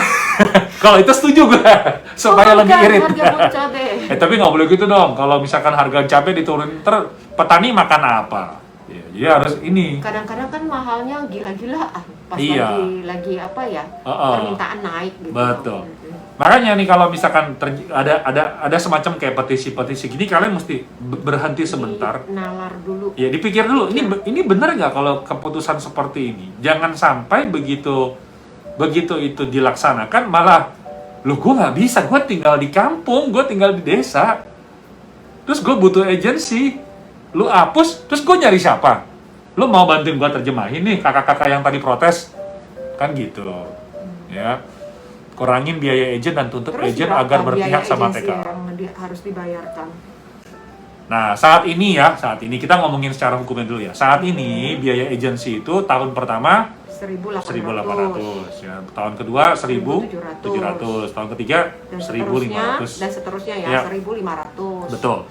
kalau itu setuju gue supaya lebih irit. Harga cabai. Tapi nggak boleh gitu dong. Kalau misalkan harga cabai diturunin, petani makan apa? Ya, jadi harus ini. Kadang-kadang kan mahalnya gila-gilaan. Pas Iya. lagi apa ya? Permintaan naik gitu. Betul. Makanya nih kalau misalkan ada semacam kayak petisi-petisi gini, kalian mesti berhenti sebentar. Nalar dulu. Ya, dipikir dulu. Ini benar nggak kalau keputusan seperti ini? Jangan sampai begitu itu dilaksanakan malah, loh gue nggak bisa, gue tinggal di kampung, gue tinggal di desa, terus gue butuh agensi, lu hapus, terus gue nyari siapa? Lu mau bantuin gue terjemahin nih kakak-kakak yang tadi protes, kan gitu, ya. Kurangin biaya agent dan tuntut Terus agent berapa agar berpihak biaya sama agensi TKA. yang harus dibayarkan? Nah, saat ini kita ngomongin secara hukumnya dulu ya. Saat ini biaya agensi itu tahun pertama 1.800 ya. Tahun kedua 1.700, tahun ketiga 1.500 dan seterusnya ya. 1.500. Betul.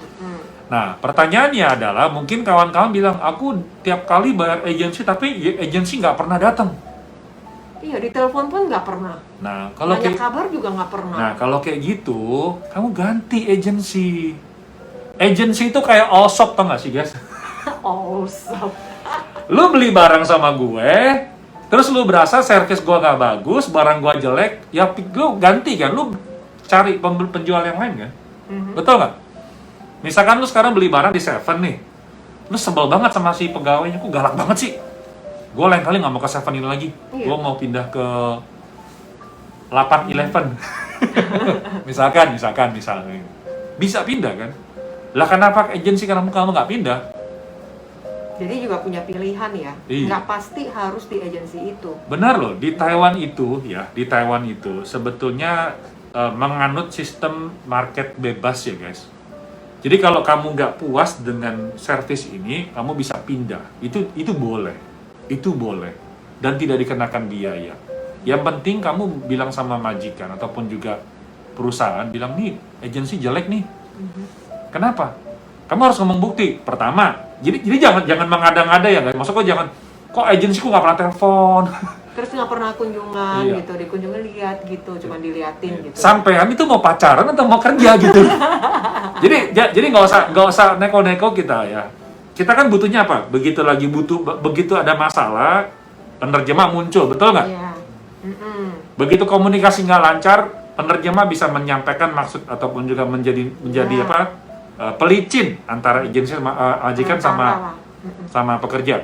Nah, pertanyaannya adalah mungkin kawan-kawan bilang, aku tiap kali bayar agensi tapi agensi nggak pernah datang. Iya, di telepon pun nggak pernah. Nah, kalau Nanya kabar juga nggak pernah. Nah, kalau kayak gitu, kamu ganti agensi. Agensi itu kayak all shop, tau nggak sih guys? Oh, so. Lu beli barang sama gue, terus lu berasa servis gue nggak bagus, barang gue jelek, ya lu ganti kan, lu cari penjual yang lain kan? Betul nggak? Misalkan lu sekarang beli barang di Seven nih, lu sebel banget sama si pegawainya, kok galak banget sih? Gue lain kali nggak mau ke Seven ini lagi, gue mau pindah ke 8-Eleven. misalkan, bisa pindah kan? Lah kenapa agensi kamu nggak pindah? Jadi juga punya pilihan ya, Iya. nggak pasti harus di agensi itu. Benar loh, di Taiwan itu sebetulnya menganut sistem market bebas ya guys. Jadi kalau kamu nggak puas dengan servis ini, kamu bisa pindah. Itu boleh, dan tidak dikenakan biaya. Yang penting kamu bilang sama majikan ataupun juga perusahaan, bilang nih agensi jelek nih. Kenapa? Kamu harus ngomong bukti. Pertama, jadi jangan mengada-ngada ya guys. Maksudnya jangan, kok agensiku nggak pernah telepon. Terus nggak pernah kunjungan Iya. gitu, dikunjungi lihat gitu, cuma diliatin gitu. Sampean itu mau pacaran atau mau kerja gitu. jadi nggak usah neko-neko kita ya. Kita kan butuhnya apa? Begitu ada masalah, penerjemah muncul, betul nggak? Iya. Begitu komunikasi nggak lancar, penerjemah bisa menyampaikan maksud ataupun juga menjadi pelicin antara agensi majikan sama pekerja.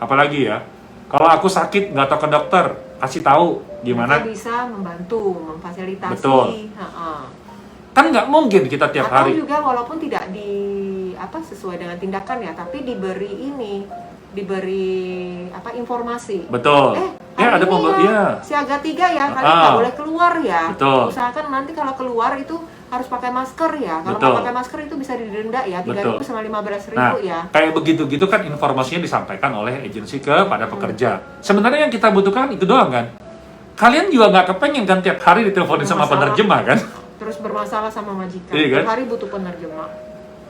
Apalagi ya, kalau aku sakit nggak tahu ke dokter, kasih tahu gimana. Mereka bisa membantu, memfasilitasi. Betul. Kan nggak mungkin kita tiap hari. Atau juga walaupun tidak sesuai dengan tindakan ya, tapi diberi informasi. Betul. Hari ada ini siaga 3 ya, kalian nggak boleh keluar ya. Betul. Usahakan nanti kalau keluar itu harus pakai masker ya. Kalau nggak pakai masker itu bisa didenda ya, 3.000 sama 15.000 ya. Kayak begitu-gitu kan informasinya disampaikan oleh agensi kepada pekerja. Sebenarnya yang kita butuhkan itu doang kan. Kalian juga nggak kepengen kan tiap hari diteleponin sama penerjemah kan? Terus bermasalah sama majikan. Iya, kan? Tiap hari butuh penerjemah.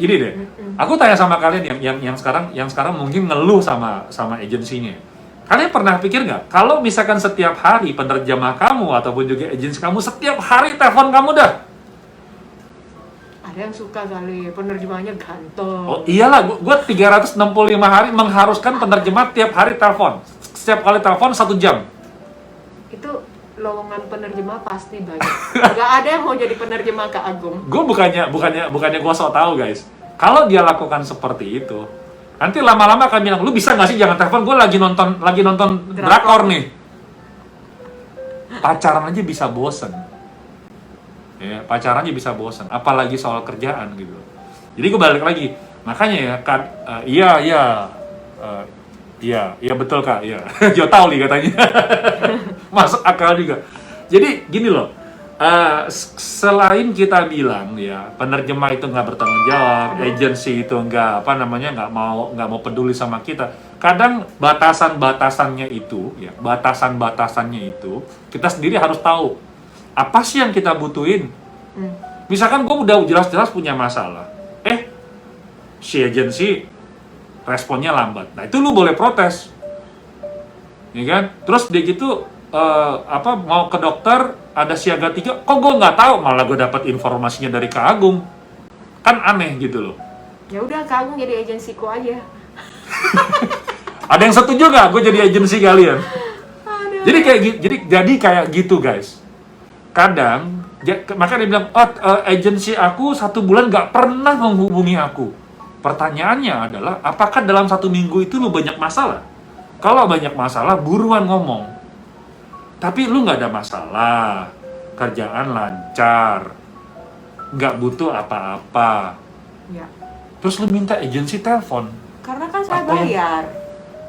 Gini deh, aku tanya sama kalian yang sekarang mungkin ngeluh sama agensinya. Kalian pernah pikir nggak, kalau misalkan setiap hari penerjemah kamu ataupun juga agensi kamu setiap hari telepon kamu dah? Ada yang suka kali penerjemahnya ganteng. Oh iyalah, gue 365 hari mengharuskan penerjemah tiap hari telepon. Setiap kali telepon 1 jam. Itu lowongan penerjemah pasti banyak. Gak ada yang mau jadi penerjemah Kak Agung. Gue bukannya gue sok tahu guys. Kalau dia lakukan seperti itu, nanti lama-lama akan bilang, lu bisa nggak sih jangan telepon, gue lagi nonton drakor nih. Pacaran aja bisa bosen. Ya, pacaran aja bisa bosen. Apalagi soal kerjaan gitu. Jadi gue balik lagi. Makanya ya kan, iya betul Kak, iya. Jo tahu nih katanya. Masuk akal juga. Jadi gini loh, selain kita bilang ya penerjemah itu nggak bertanggung jawab, agensi itu nggak mau peduli sama kita. Kadang batasan-batasannya itu kita sendiri harus tahu apa sih yang kita butuhin. Misalkan gue udah jelas-jelas punya masalah, si agensi responnya lambat. Nah itu lu boleh protes, ya kan? Terus dia gitu mau ke dokter ada siaga 3, kok gue nggak tahu, malah gue dapat informasinya dari Kak Agung, kan aneh gitu loh. Ya udah Kak Agung jadi agensiku aja. Ada yang setuju nggak gue jadi agensi kalian? Jadi kayak gitu guys. Kadang makanya dia bilang, agensi aku 1 bulan nggak pernah menghubungi aku. Pertanyaannya adalah, apakah dalam 1 minggu itu lu banyak masalah? Kalau banyak masalah, buruan ngomong. Tapi lu nggak ada masalah, kerjaan lancar, nggak butuh apa-apa. Ya. Terus lu minta agensi telepon. Karena kan saya bayar.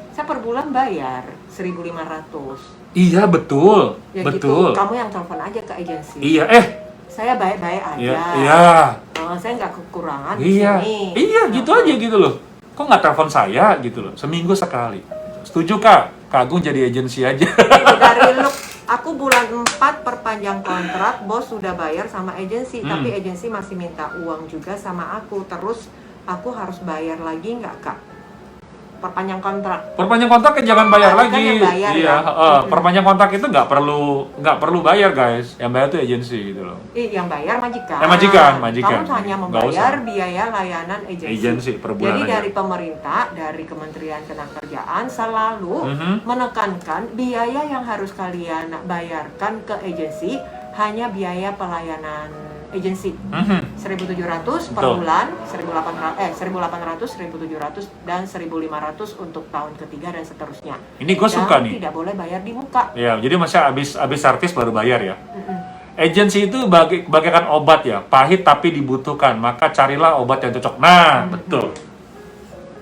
Saya per bulan bayar 1.500. Iya betul, ya betul. Gitu, kamu yang telepon aja ke agensi. Iya, saya baik-baik aja. Iya. Saya nggak kekurangan di sini. Iya, gitu aja gitu loh. Kok nggak telepon saya gitu loh, seminggu sekali. Setuju Kak? Kak Agung jadi agensi aja. Dari look, aku bulan 4 perpanjang kontrak, bos sudah bayar sama agensi, tapi agensi masih minta uang juga sama aku. Terus aku harus bayar lagi nggak Kak? Perpanjang kontrak. Perpanjang kontrak kan jangan bayar lagi. Kan yang bayar, iya, perpanjang kontrak itu nggak perlu bayar guys. Yang bayar itu agensi gitu loh. Yang bayar majikan. Majikan. Kamu hanya membayar biaya layanan agensi. Per bulan. Jadi dari pemerintah, dari Kementerian Ketenagakerjaan selalu menekankan biaya yang harus kalian bayarkan ke agensi hanya biaya pelayanan agensi. 1.700 per bulan, 1.800, 1.700, dan 1.500 untuk tahun ketiga dan seterusnya. Ini gue suka nih. Tidak boleh bayar di muka. Ya, jadi masa habis servis baru bayar ya. Agensi itu bagaikan obat ya, pahit tapi dibutuhkan, maka carilah obat yang cocok. Nah, betul.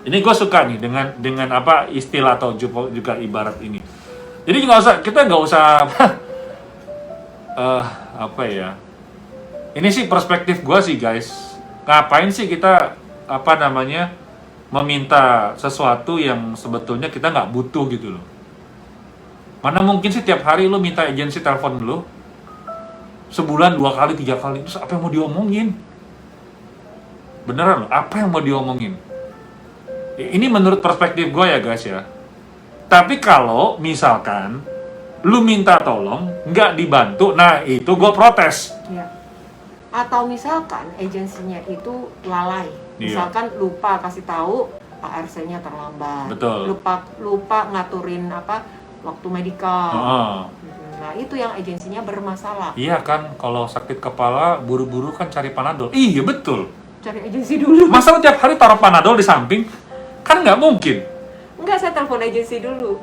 Ini gue suka nih dengan apa istilah atau juga ibarat ini. Jadi kita nggak usah apa ya? Ini sih perspektif gue sih guys. Ngapain sih kita meminta sesuatu yang sebetulnya kita nggak butuh gitu loh. Mana mungkin sih tiap hari lu minta agensi telepon lu, sebulan 2 kali 3 kali, terus apa yang mau diomongin? Beneran loh, apa yang mau diomongin? Ini menurut perspektif gue ya guys ya. Tapi kalau misalkan lu minta tolong nggak dibantu, nah itu gue protes. Ya. Atau misalkan agensinya itu lalai, misalkan lupa kasih tahu ARC-nya terlambat. Betul. Lupa ngaturin waktu medikal. Nah, itu yang agensinya bermasalah. Iya kan, kalau sakit kepala buru-buru kan cari Panadol. Iya betul. Cari agensi dulu. Masa lu tiap hari taruh Panadol di samping? Kan nggak mungkin. Enggak, saya telepon agensi dulu.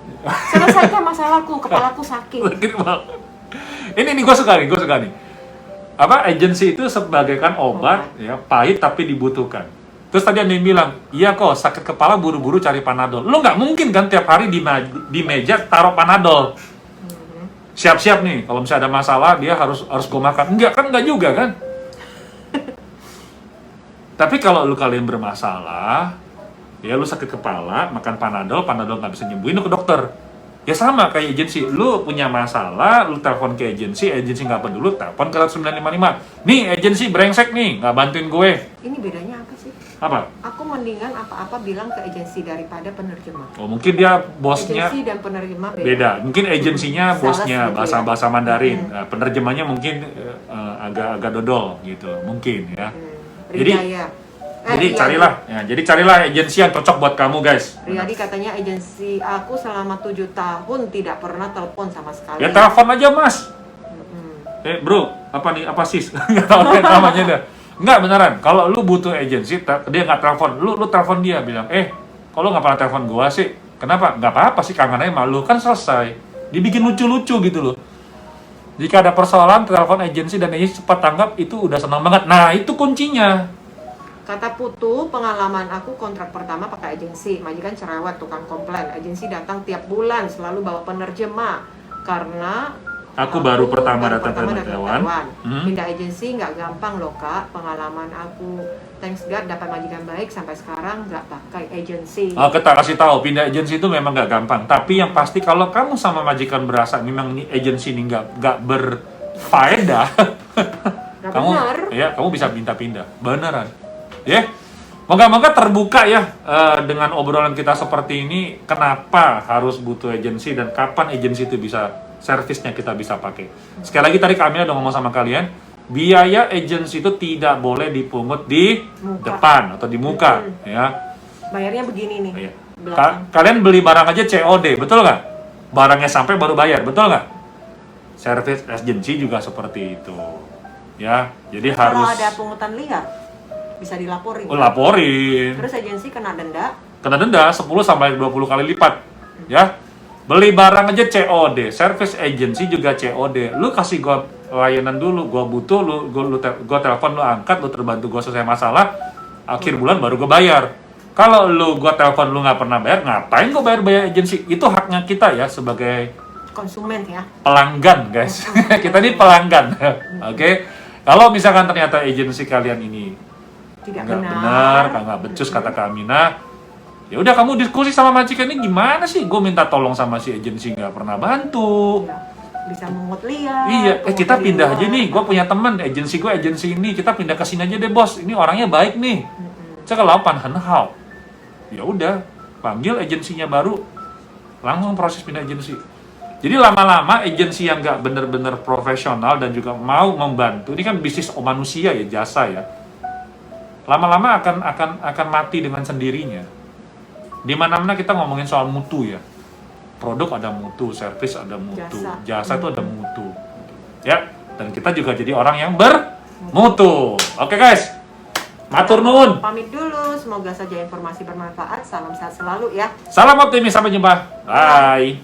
Selesaikan masalahku, kepalaku sakit. Ini gue suka nih. Agensi itu sebagaikan obat, ya, pahit tapi dibutuhkan. Terus tadi Andi bilang, iya kok sakit kepala buru-buru cari Panadol. Lu nggak mungkin kan tiap hari di meja taruh Panadol. Siap-siap nih, kalau misalnya ada masalah dia harus gue makan. Enggak juga kan? Tapi kalau lu kalian bermasalah, ya lu sakit kepala, makan Panadol nggak bisa nyembuhin, lu ke dokter. Ya sama kayak agensi, lu punya masalah, lu telepon ke agensi nggak peduli, telepon ke 955. Nih agensi brengsek nih, nggak bantuin gue. Ini bedanya apa sih? Apa? Aku mendingan apa-apa bilang ke agensi daripada penerjemah. Oh mungkin dia bosnya Agensi dan penerjemah beda. Mungkin agensinya bosnya Sales gitu bahasa Mandarin, penerjemahnya mungkin agak dodol gitu, mungkin ya. Jadi carilah agensi yang cocok buat kamu guys. Riyadi katanya agensi aku selama 7 tahun tidak pernah telepon sama sekali. Ya telepon aja mas. Bro, apa sis? Nggak tahu namanya dah. Nggak beneran. Kalau lu butuh agensi, dia nggak telepon. Lu telepon dia bilang, kalau nggak pernah telepon gua sih, kenapa? Nggak apa-apa sih, kangen aja malu kan selesai. Dibikin lucu-lucu gitu loh. Jika ada persoalan, telepon agensi dan agensi cepat tanggap, itu udah senang banget. Nah itu kuncinya. Kata Putu, pengalaman aku kontrak pertama pakai agensi, majikan cerewet, tukang komplain. Agensi datang tiap bulan, selalu bawa penerjemah. Karena aku baru pertama datang ke Taiwan. Pindah agensi nggak gampang loh kak. Pengalaman aku, thanks God dapat majikan baik sampai sekarang nggak pakai agensi. Kita kasih tahu, pindah agensi itu memang nggak gampang. Tapi yang pasti kalau kamu sama majikan berasa memang ini agensi ini nggak berfaedah, kamu bisa pindah beneran. Ya, moga-moga terbuka ya dengan obrolan kita seperti ini. Kenapa harus butuh agensi dan kapan agensi itu bisa servisnya kita bisa pakai. Sekali lagi tadi kami udah ngomong sama kalian, biaya agensi itu tidak boleh dipungut di depan atau di muka, ya. Bayarnya begini nih. Ya. Kalian beli barang aja COD, betul nggak? Barangnya sampai baru bayar, betul nggak? Servis agensi juga seperti itu, ya. Jadi kalau harus. Kalau ada pungutan liar, bisa dilaporin. Laporin. Terus agensi kena denda? Kena denda 10 sampai 20 kali lipat, ya. Beli barang aja COD, service agency juga COD. Lu kasih gua layanan dulu, gua butuh, gua telepon, lu angkat, lu terbantu gua selesai masalah, akhir bulan baru gua bayar. Kalau gua telepon lu nggak pernah bayar, ngapain gua bayar agency? Itu haknya kita ya sebagai konsumen ya. Pelanggan guys, kita ini pelanggan, oke? Kalau misalkan ternyata agensi kalian ini tidak benar, nggak becus kata Kak Aminah, ya udah kamu diskusi sama majikan ini gimana sih? Gue minta tolong sama si agensi nggak pernah bantu. Ya, bisa mengut liar. Iya, kita pindah aja nih. Gue punya teman agensi ini, kita pindah ke sini aja deh bos. Ini orangnya baik nih. Saya kalau panhanhao. Ya udah, panggil agensinya baru, langsung proses pindah agensi. Jadi lama-lama agensi yang nggak benar-benar profesional dan juga mau membantu, ini kan bisnis manusia ya, jasa ya. Lama-lama akan mati dengan sendirinya. Di mana-mana kita ngomongin soal mutu ya. Produk ada mutu, servis ada mutu, jasa itu ada mutu. Ya, dan kita juga jadi orang yang bermutu. Oke guys, matur nuwun. Pamit dulu, semoga saja informasi bermanfaat. Salam sehat selalu ya. Salam optimis, sampai jumpa. Bye.